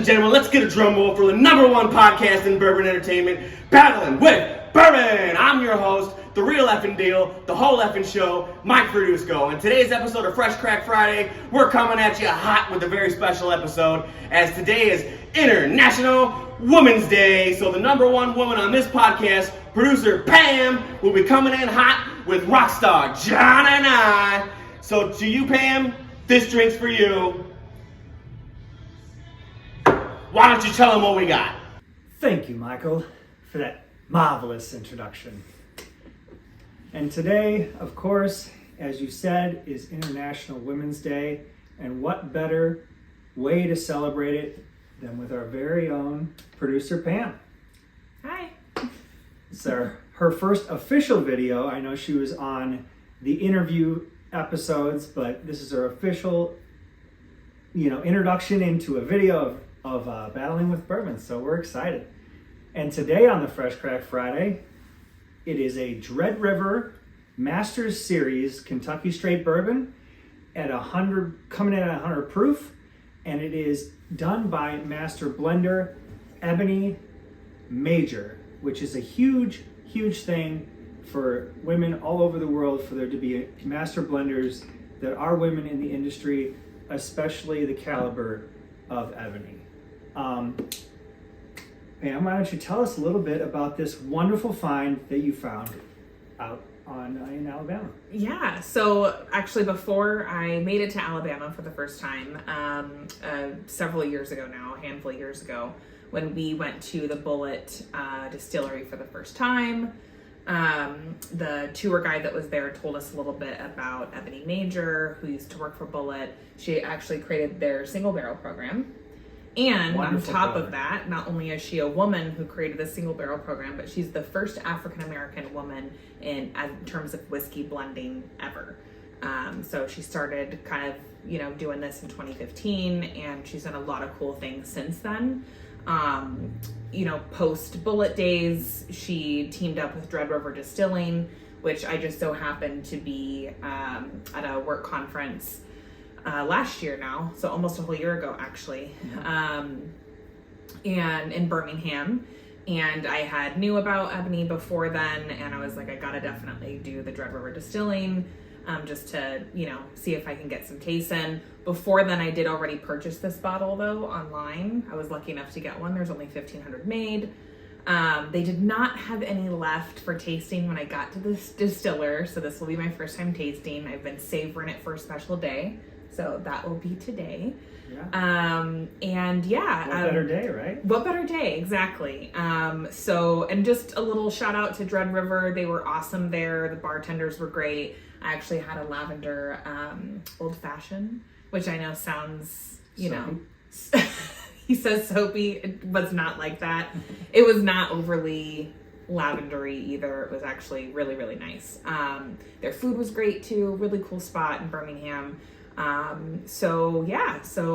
gentlemen, let's get a drum roll for the #1 podcast in bourbon entertainment, Battling with Bourbon. I'm your host, the real effing deal, the whole effing show, Mike Producer. In today's episode of Fresh Crack Friday, we're coming at you hot with a very special episode, as today is International Women's Day. So the #1 woman on this podcast, Producer Pam, will be coming in hot with Rockstar John and I. So to you, Pam, this drink's for you. Why don't you tell them what we got? Thank you, Michael, for that marvelous introduction. And today, of course, as you said, is International Women's Day. And what better way to celebrate it than with our very own Producer Pam. Hi. So her first official video. I know she was on the interview episodes, but this is her official, introduction into a video of Battling with Bourbon. So we're excited. And today on the Fresh Crack Friday, it is a Dread River Masters Series Kentucky Straight Bourbon at 100, coming in at 100 proof, and it is done by master blender Eboni Major, which is a huge thing for women all over the world, for there to be master blenders that are women in the industry, especially the caliber of Eboni. Pam, why don't you tell us a little bit about this wonderful find that you found out in Alabama? Yeah, so actually before I made it to Alabama for the first time, several years ago now, a handful of years ago, when we went to the Bullet distillery for the first time, the tour guide that was there told us a little bit about Eboni Major, who used to work for Bullet. She actually created their single barrel program. And wonderful on top of that, not only is she a woman who created the single barrel program, but she's the first African-American woman in terms of whiskey blending ever. So she started kind of, doing this in 2015, and she's done a lot of cool things since then. Post Bullet days, she teamed up with Dread River Distilling, which I just so happened to be at a work conference last year now, so almost a whole year ago actually, and in Birmingham, and I had knew about Eboni before then, and I was like, I gotta definitely do the Dread River Distilling, just to see if I can get some taste in. Before then, I did already purchase this bottle though online. I was lucky enough to get one. There's only 1,500 made. They did not have any left for tasting when I got to this distiller, so this will be my first time tasting. I've been savoring it for a special day. So that will be today. Yeah. What better day, right? What better day, exactly. And just a little shout out to Dread River. They were awesome there. The bartenders were great. I actually had a lavender old fashioned, which I know sounds, he says soapy. It was not like that. It was not overly lavendery either. It was actually really, really nice. Their food was great too. Really cool spot in Birmingham. So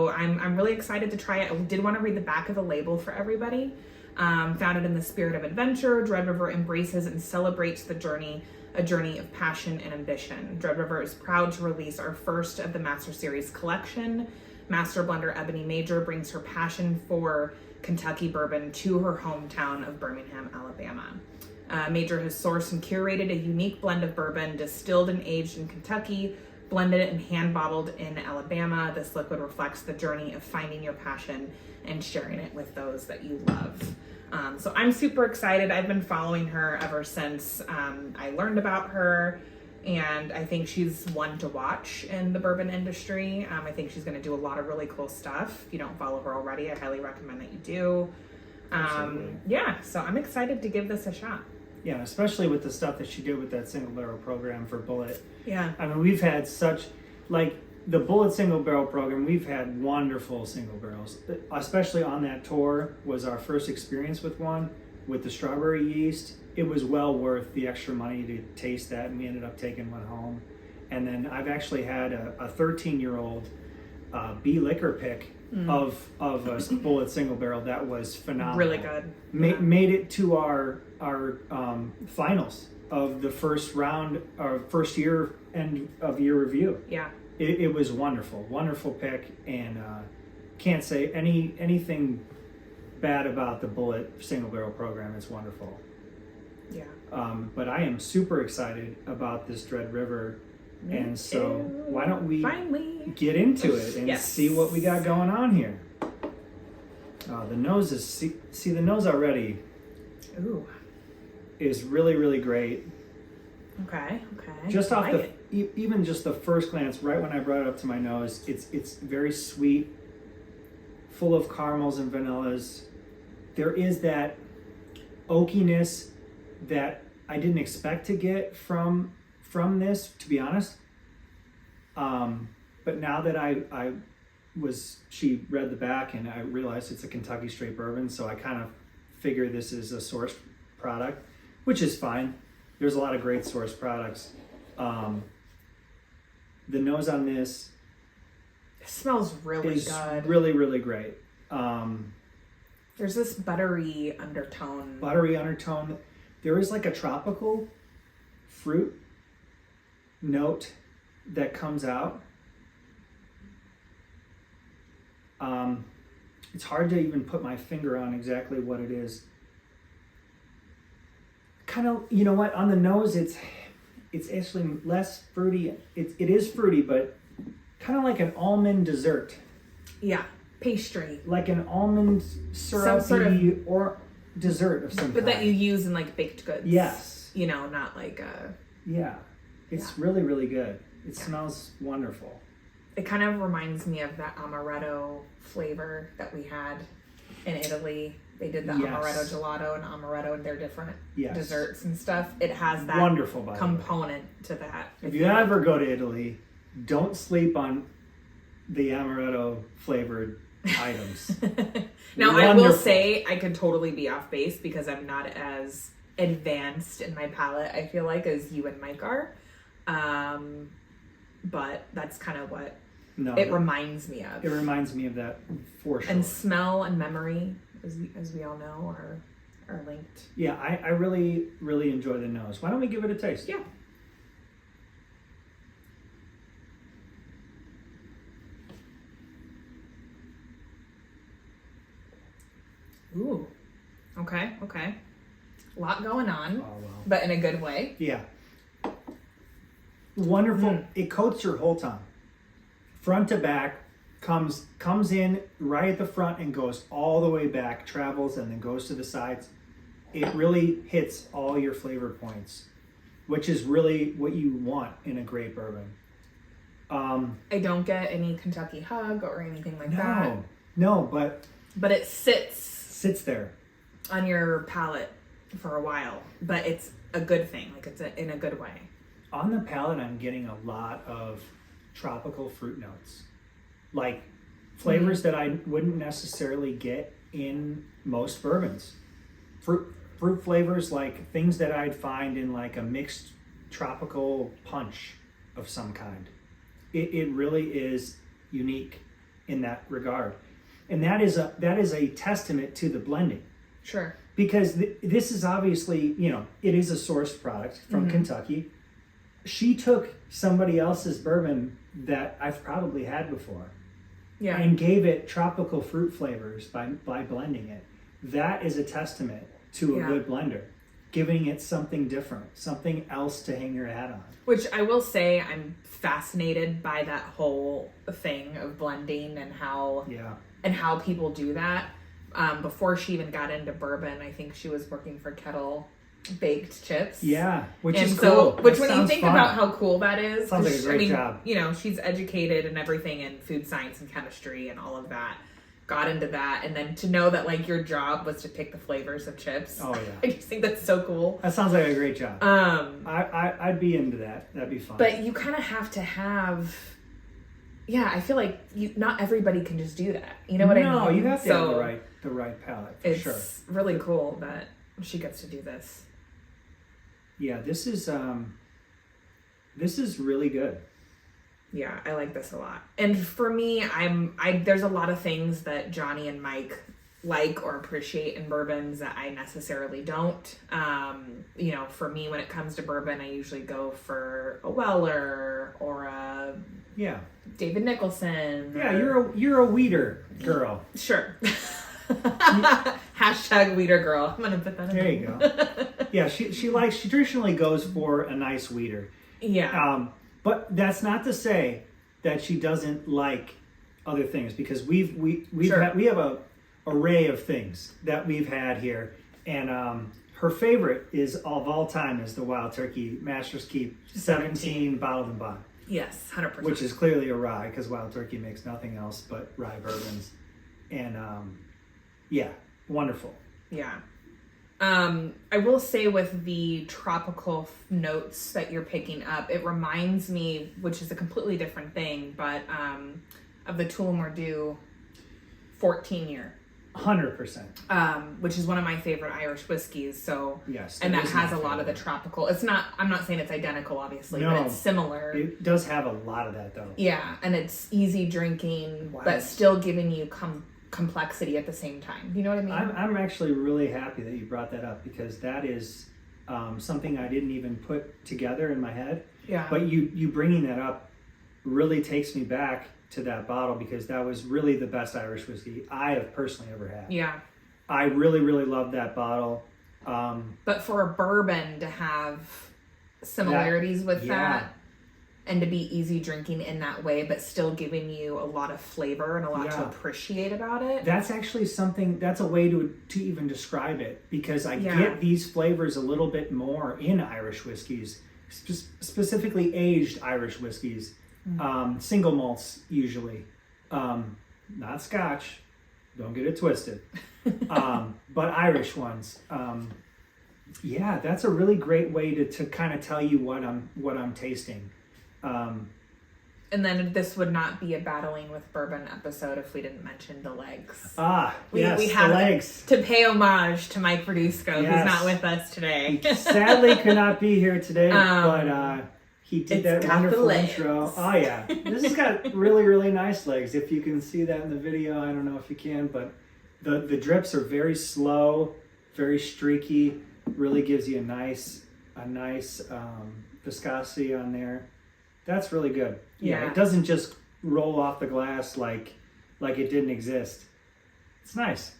I'm really excited to try it. I did want to read the back of the label for everybody. Founded in the spirit of adventure, Dread River embraces and celebrates a journey of passion and ambition. Dread River is proud to release our first of the Master Series collection. Master blender Eboni Major brings her passion for Kentucky bourbon to her hometown of Birmingham, Alabama. Major has sourced and curated a unique blend of bourbon distilled and aged in Kentucky, blended and hand bottled in Alabama. This liquid reflects the journey of finding your passion and sharing it with those that you love. So I'm super excited. I've been following her ever since I learned about her, and I think she's one to watch in the bourbon industry. I think she's going to do a lot of really cool stuff. If you don't follow her already, I highly recommend that you do. So I'm excited to give this a shot. Yeah, especially with the stuff that she did with that single barrel program for Bullet. Yeah. I mean, we've had the Bullet single barrel program, we've had wonderful single barrels. Especially on that tour was our first experience with one, with the strawberry yeast. It was well worth the extra money to taste that, and we ended up taking one home. And then I've actually had a 13-year-old B liquor pick of a Bullet single barrel that was phenomenal. Really good. Made it to our finals of the first round, our first year end of year review. Yeah. It was wonderful pick, and can't say anything bad about the Bullet single barrel program. It's wonderful. Yeah. But I am super excited about this Dread River. And so why don't we finally get into it and see what we got going on here. The nose is, see the nose already is really, really great. Okay. Just off even just the first glance, right when I brought it up to my nose, it's very sweet, full of caramels and vanillas. There is that oakiness that I didn't expect to get from this, to be honest. But now that she read the back and I realized it's a Kentucky straight bourbon, so I kind of figure this is a sourced product, which is fine. There's a lot of great sourced products. The nose on this it smells really good. Really, really great. There's this buttery undertone. There is like a tropical fruit note that comes out. It's hard to even put my finger on exactly what it is. Kind of, you know what, on the nose it's actually less fruity. It is fruity, but kind of like an almond dessert. Yeah, pastry. Like an almond syrupy sort of, or dessert of some kind. But that you use in like baked goods. Yes. You know, not like a... Yeah. It's really, really good. It smells wonderful. It kind of reminds me of that amaretto flavor that we had in Italy. They did the amaretto gelato and amaretto and their different desserts and stuff. It has that wonderful component to that. If you ever go to Italy, don't sleep on the amaretto flavored items. Now, I will say I could totally be off base because I'm not as advanced in my palate, I feel like, as you and Mike are. But that's kind of what it reminds me of. It reminds me of that for sure. And smell and memory, as we all know, are linked. Yeah, I really, really enjoy the nose. Why don't we give it a taste? Yeah. Ooh. Okay. A lot going on, but in a good way. Yeah. Wonderful. It coats your whole tongue. Front to back, comes in right at the front and goes all the way back, travels and then goes to the sides. It really hits all your flavor points, which is really what you want in a great bourbon. I don't get any Kentucky hug or anything like that. No, but it sits there on your palate for a while, but it's a good thing. Like it's in a good way. On the palate, I'm getting a lot of tropical fruit notes, like flavors that I wouldn't necessarily get in most bourbons. Fruit flavors, like things that I'd find in like a mixed tropical punch of some kind. It really is unique in that regard, and that is a testament to the blending. Sure. Because this is obviously, it is a sourced product from Kentucky. She took somebody else's bourbon that I've probably had before, and gave it tropical fruit flavors by blending it. That is a testament to a good blender, giving it something different, something else to hang your hat on. Which I will say, I'm fascinated by that whole thing of blending and how people do that. Before she even got into bourbon, I think she was working for Kettle Baked Chips. Yeah, which is cool. Which when you think about how cool that is, sounds like a great job. She's educated and everything in food science and chemistry and all of that. Got into that, and then to know that like your job was to pick the flavors of chips. Oh yeah, I just think that's so cool. That sounds like a great job. I'd be into that. That'd be fun. But you kind of have to have. Yeah, I feel like not everybody can just do that. You know what I mean? No, you have to have the right palate for sure. It's really cool that she gets to do this. Yeah, this is really good. Yeah, I like this a lot. And for me, there's a lot of things that Johnny and Mike like or appreciate in bourbons that I necessarily don't. For me, when it comes to bourbon, I usually go for a Weller or a Yeah. David Nicholson. Yeah, you're a weeder girl. Sure. Hashtag weeder girl. I'm gonna put that in there. You go. Yeah, she traditionally goes for a nice weeder. Yeah. But that's not to say that she doesn't like other things, because we have a array of things that we've had here, and her favorite of all time is the Wild Turkey Master's Keep 17 bottled and bond. Yes, 100%. Which is clearly a rye, because Wild Turkey makes nothing else but rye bourbons. And yeah, wonderful. Yeah. I will say with the tropical notes that you're picking up, it reminds me, which is a completely different thing, but of the Tullamore 14 year. 100%. Which is one of my favorite Irish whiskeys. So yes, and that has a lot of the tropical. It's not. I'm not saying it's identical, obviously, but it's similar. It does have a lot of that, though. Yeah, and it's easy drinking, but still giving you complexity at the same time. You know what I mean? I'm actually really happy that you brought that up, because that is something I didn't even put together in my head. Yeah. But you bringing that up really takes me back to that bottle, because that was really the best Irish whiskey I have personally ever had. Yeah. I really, really love that bottle. But for a bourbon to have similarities with that, and to be easy drinking in that way, but still giving you a lot of flavor and a lot to appreciate about it. That's actually that's a way to even describe it, because I get these flavors a little bit more in Irish whiskeys, specifically aged Irish whiskeys. Single malts usually, not Scotch, don't get it twisted, but Irish ones. Yeah, that's a really great way to kind of tell you what I'm tasting. And then this would not be a battling with bourbon episode if we didn't mention the legs. We have the legs to pay homage to Mike Producer, who's not with us today. He sadly could not be here today, but he did that wonderful intro. Oh yeah, this has got really, really nice legs. If you can see that in the video, I don't know if you can, but the drips are very slow, very streaky. Really gives you a nice viscosity on there. That's really good. Yeah, it doesn't just roll off the glass like it didn't exist. It's nice,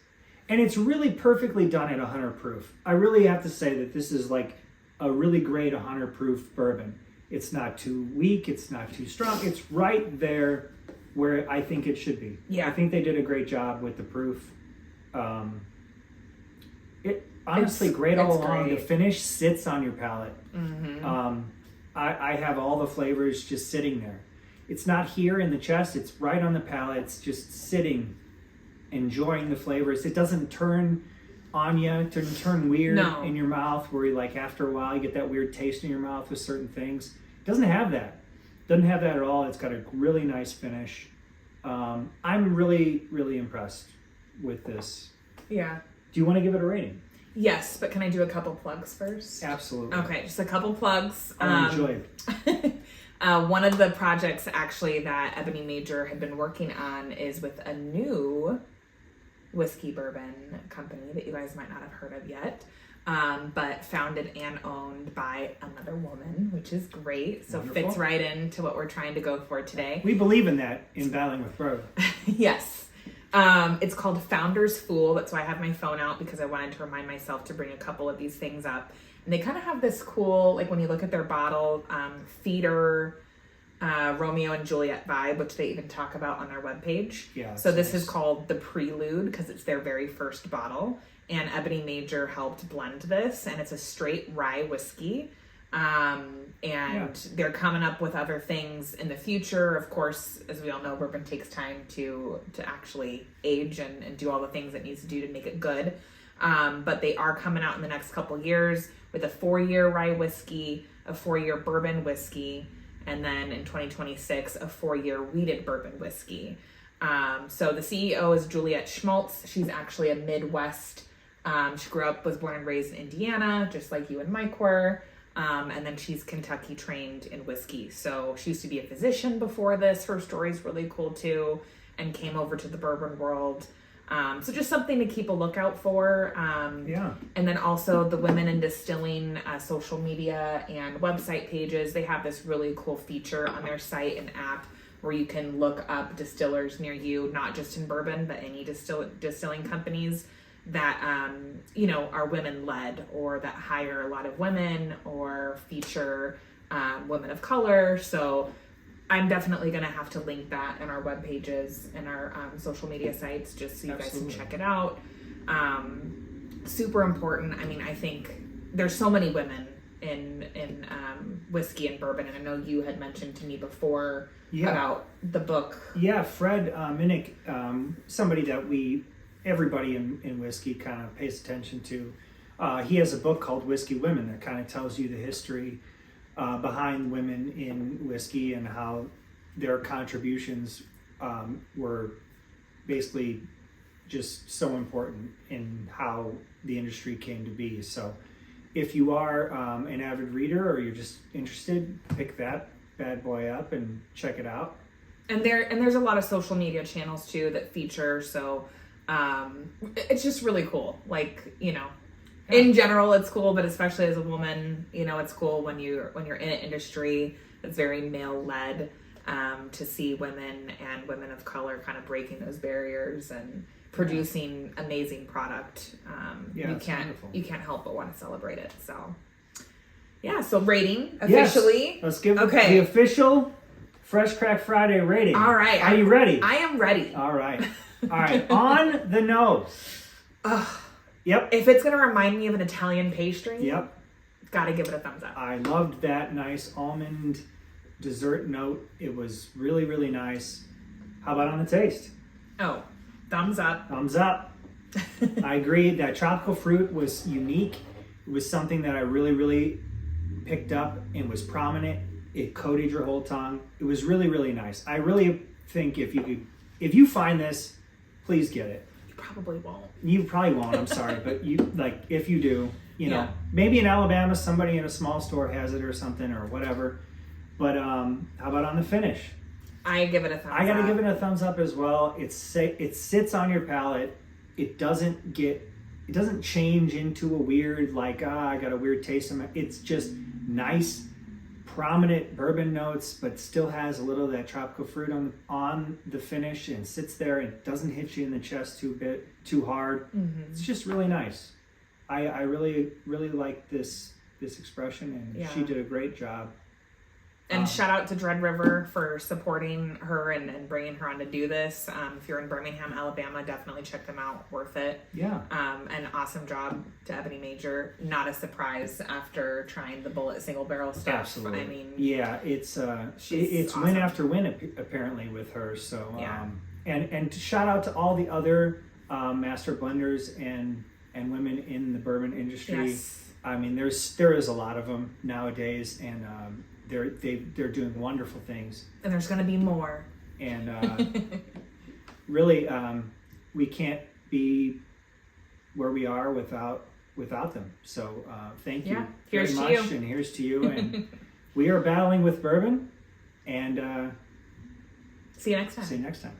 and it's really perfectly done at 100 proof. I really have to say that this is like a really great 100 proof bourbon. It's not too weak. It's not too strong. It's right there where I think it should be. Yeah. I think they did a great job with the proof. It honestly great all along. Great. The finish sits on your palate. Mm-hmm. I have all the flavors just sitting there. It's not here in the chest. It's right on the palate. It's just sitting, enjoying the flavors. It doesn't turn on you, turn weird in your mouth, where you, like, after a while you get that weird taste in your mouth with certain things. It doesn't have that. Doesn't have that at all. It's got a really nice finish. I'm really, really impressed with this. Yeah. Do you want to give it a rating? Yes, but can I do a couple plugs first? Absolutely. Okay, just a couple plugs. I'll enjoy it. One of the projects actually that Eboni Major had been working on is with a new whiskey bourbon company that you guys might not have heard of yet, but founded and owned by another woman, which is great. So Wonderful. Fits right into what we're trying to go for today. We believe in that in Battling with Bourbon. Yes. It's called Founder's Fool. That's why I have my phone out, because I wanted to remind myself to bring a couple of these things up. And they kind of have this cool, like when you look at their bottle, theater, Romeo and Juliet vibe, which they even talk about on their webpage. Yeah. So this is called the Prelude, because it's their very first bottle. And Eboni Major helped blend this, and it's a straight rye whiskey. They're coming up with other things in the future. Of course, as we all know, bourbon takes time to actually age and do all the things it needs to do to make it good. But they are coming out in the next couple years with a 4-year rye whiskey, a 4-year bourbon whiskey, and then in 2026, a 4-year wheated bourbon whiskey. So the CEO is Juliet Schmaltz. She's actually a Midwest. She was born and raised in Indiana, just like you and Mike were. And then she's Kentucky trained in whiskey. So she used to be a physician before this. Her story's really cool too, and came over to the bourbon world. So just something to keep a lookout for. And then also the Women in Distilling social media and website pages. They have this really cool feature on their site and app where you can look up distillers near you, not just in bourbon, but any distilling companies that, you know, are women led or that hire a lot of women or feature women of color. So I'm definitely going to have to link that in our web pages and our social media sites just so you guys can check it out. Super important. I mean, I think there's so many women in whiskey and bourbon, and I know you had mentioned to me before about the book. Yeah, Fred Minnick, somebody that everybody in whiskey kind of pays attention to. He has a book called Whiskey Women that kind of tells you the history behind women in whiskey and how their contributions were basically just so important in how the industry came to be. So if you are an avid reader or you're just interested, pick that bad boy up and check it out. And there's a lot of social media channels too that feature, so it's just really cool. Like, you know, in general it's cool, but especially as a woman, you know, it's cool when you're in an industry that's very male led, to see women and women of color kind of breaking those barriers and producing amazing product. You can't help but want to celebrate it. So so rating officially. Yes. Let's give the official Fresh Crack Friday rating. All right. Are you ready? I am ready. All right. On the nose. Yep. If it's going to remind me of an Italian pastry, yep, got to give it a thumbs up. I loved that nice almond dessert note. It was really, really nice. How about on the taste? Oh, thumbs up. Thumbs up. I agree. That tropical fruit was unique. It was something that I really, really picked up and was prominent. It coated your whole tongue. It was really, really nice. I really think if you find this, please get it. You probably won't. You probably won't. I'm sorry, but if you do, you know, maybe in Alabama somebody in a small store has it or something or whatever. But how about on the finish? I give it a thumbs up. I gotta give it a thumbs up as well. It sits on your palate. It doesn't change into a weird I got a weird taste in my. It's just nice, prominent bourbon notes, but still has a little of that tropical fruit on the finish and sits there and doesn't hit you in the chest too hard. Mm-hmm. It's just really nice. I really, really like this expression, and she did a great job. And shout out to Dread River for supporting her and bringing her on to do this. If you're in Birmingham, Alabama, definitely check them out. Worth it. Yeah. And awesome job to Eboni Major. Not a surprise after trying the bullet single barrel stuff. Absolutely. I mean, it's awesome. win after win apparently with her. So and shout out to all the other master blenders and women in the bourbon industry. Yes. I mean, there is a lot of them nowadays, and they're doing wonderful things. And there's going to be more. And really, we can't be where we are without them. So thank you very much, and here's to you. And we are battling with bourbon. And see you next time. See you next time.